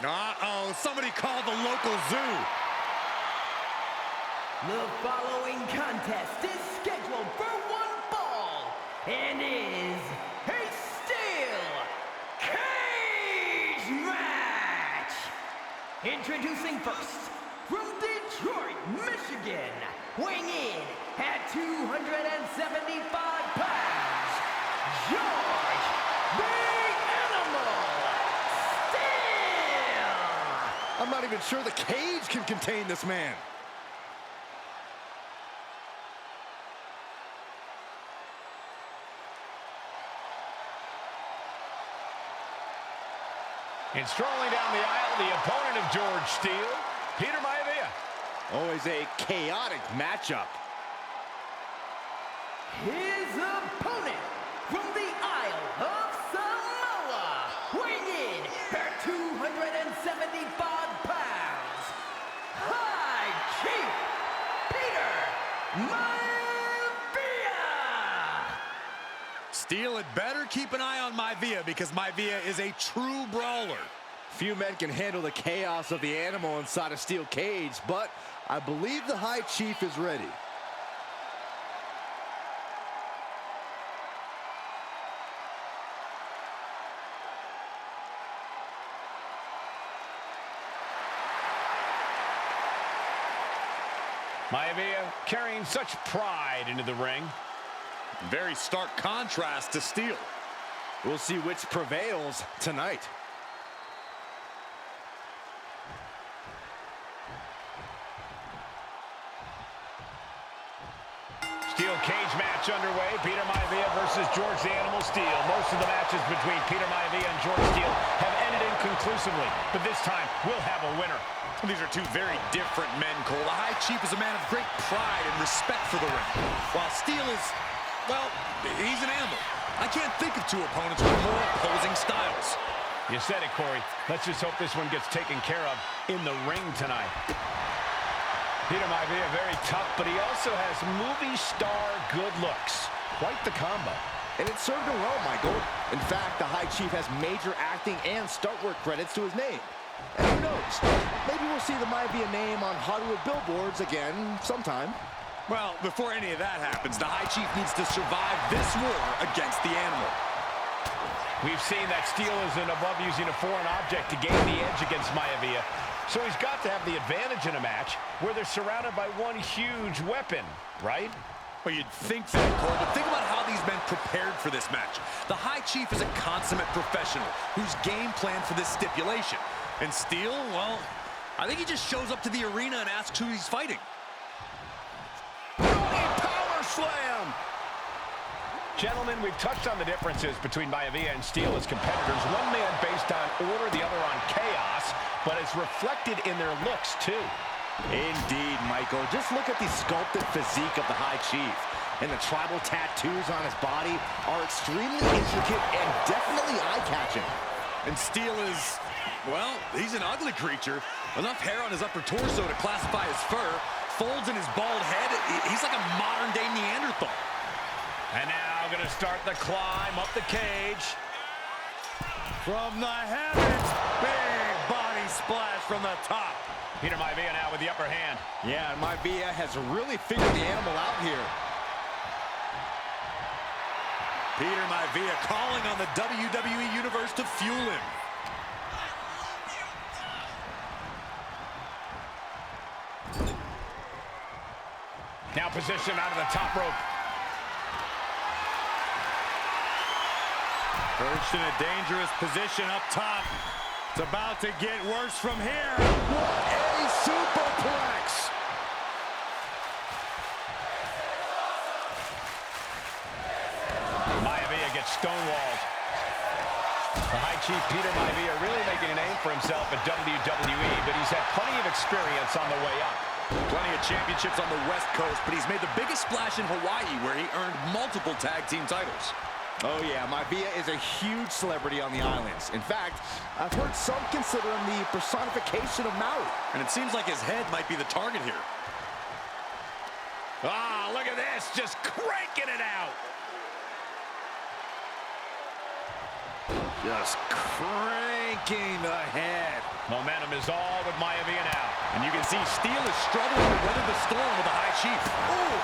Uh-oh, somebody called the local zoo. The following contest is scheduled for one fall and is a steel cage match. Introducing first, from Detroit, Michigan, weighing in at 275 pounds, George the Animal Steele. I'm not even sure the cage can contain this man. And strolling down the aisle, the opponent of George Steele, Peter Maivia. Always a chaotic matchup. His opponent from the Isle of Samoa, weighing in at 275 pounds, High Chief Peter Maivia. Steele had better keep an eye on Maivia because Maivia is a true brawler. Few men can handle the chaos of the animal inside a steel cage, but I believe the High Chief is ready. Maivia carrying such pride into the ring. Very stark contrast to Steele. We'll see which prevails tonight. Steel cage match underway. Peter Maivia versus George the Animal Steele. Most of the matches between Peter Maivia and George Steele have ended inconclusively, but this time we'll have a winner. These are two very different men, Cole. The High Chief is a man of great pride and respect for the ring, while Steele is, well, he's an animal. I can't think of two opponents with more opposing styles. You said it, Corey. Let's just hope this one gets taken care of in the ring tonight. Peter Maivia, very tough, but he also has movie star good looks. Quite the combo. And it served him well, Michael. In fact, the High Chief has major acting and stunt work credits to his name. And who knows, maybe we'll see the Maivia name on Hollywood billboards again sometime. Well, before any of that happens, the High Chief needs to survive this war against the animal. We've seen that Steele isn't above using a foreign object to gain the edge against Maivia. So he's got to have the advantage in a match where they're surrounded by one huge weapon, right? Well, you'd think that, Cole, but think about how these men prepared for this match. The High Chief is a consummate professional who's game planned for this stipulation. And Steele, well, I think he just shows up to the arena and asks who he's fighting. Power slam! Gentlemen, we've touched on the differences between Maivia and Steele as competitors. One man based on order, the other on chaos, but it's reflected in their looks, too. Indeed, Michael. Just look at the sculpted physique of the High Chief. And the tribal tattoos on his body are extremely intricate and definitely eye-catching. And Steele is, well, he's an ugly creature. Enough hair on his upper torso to classify as fur. Folds in his bald head. He's like a modern-day Neanderthal. And now going to start the climb up the cage. From the heavens, big body splash from the top. Peter Maivia now with the upper hand. Yeah, and Maivia has really figured the animal out here. Peter Maivia calling on the WWE Universe to fuel him. Now positioned out of the top rope. Perched in a dangerous position up top. It's about to get worse from here. What a superplex! Maivia gets stonewalled. The High Chief Peter Maivia really making a name for himself at WWE, but he's had plenty of experience on the way up. Plenty of championships on the West Coast, but he's made the biggest splash in Hawaii, where he earned multiple tag team titles. Oh yeah, Maivia is a huge celebrity on the islands. In fact, I've heard some consider him the personification of Maui. And it seems like his head might be the target here. Ah, look at this, just cranking it out. Just cranking the head. Momentum is all with Maivia now. And you can see Steele is struggling to weather the storm with the high chief. Ooh.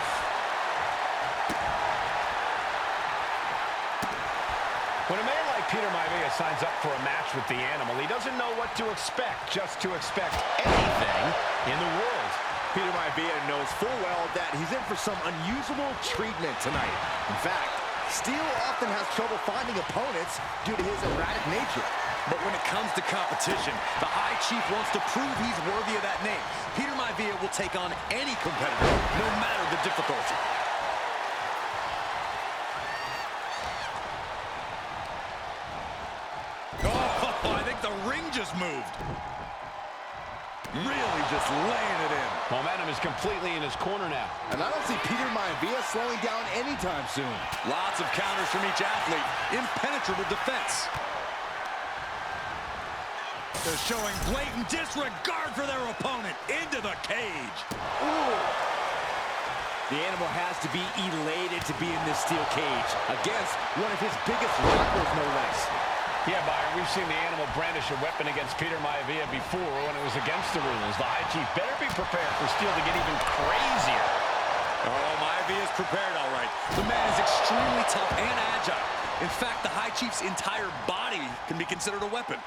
When a man like Peter Maivia signs up for a match with the animal, he doesn't know what to expect, just to expect anything in the world. Peter Maivia knows full well that he's in for some unusual treatment tonight. In fact, Steele often has trouble finding opponents due to his erratic nature. But when it comes to competition, the High Chief wants to prove he's worthy of that name. Peter Maivia will take on any competitor, no matter the difficulty. Oh, I think the ring just moved. Really just laying it in. Momentum is completely in his corner now. And I don't see Peter Maivia slowing down anytime soon. Lots of counters from each athlete. Impenetrable defense. They're showing blatant disregard for their opponent. Into the cage. Ooh. The animal has to be elated to be in this steel cage against one of his biggest rivals, no less. Yeah, Byron, we've seen the animal brandish a weapon against Peter Maivia before when it was against the rules. The High Chief better be prepared for Steele to get even crazier. Oh, Maivia is prepared, all right. The man is extremely tough and agile. In fact, the High Chief's entire body can be considered a weapon.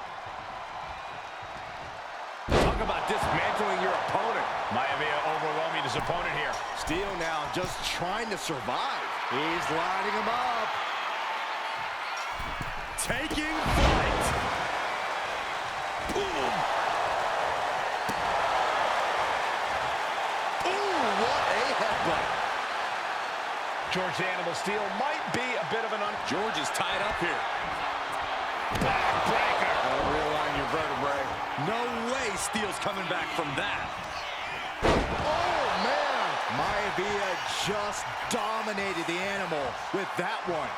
Talk about dismantling your opponent. Maivia overwhelming his opponent here. Steele now just trying to survive. He's lining him up. Taking flight. Ooh. Ooh, what a headbutt. George the Animal Steele might be a bit of an George is tied up here. backbreaker. Realign your vertebrae. No way Steele's coming back from that. Oh, man. Maivia just dominated the animal with that one.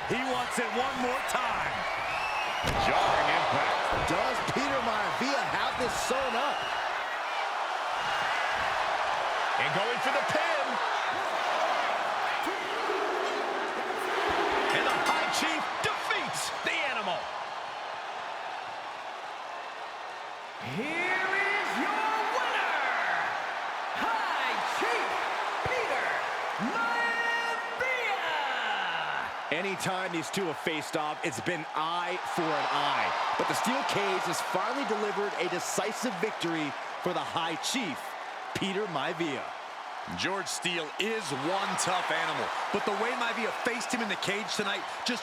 He wants it one more time. Jarring impact. Does Peter Maivia have this sewn up? And going for the pin. And the High Chief defeats the animal. Here is your winner, High Chief Peter Maivia! Anytime these two have faced off, it's been eye for an eye. But the steel cage has finally delivered a decisive victory for the High Chief, Peter Maivia. George Steele is one tough animal, but the way Maivia faced him in the cage tonight just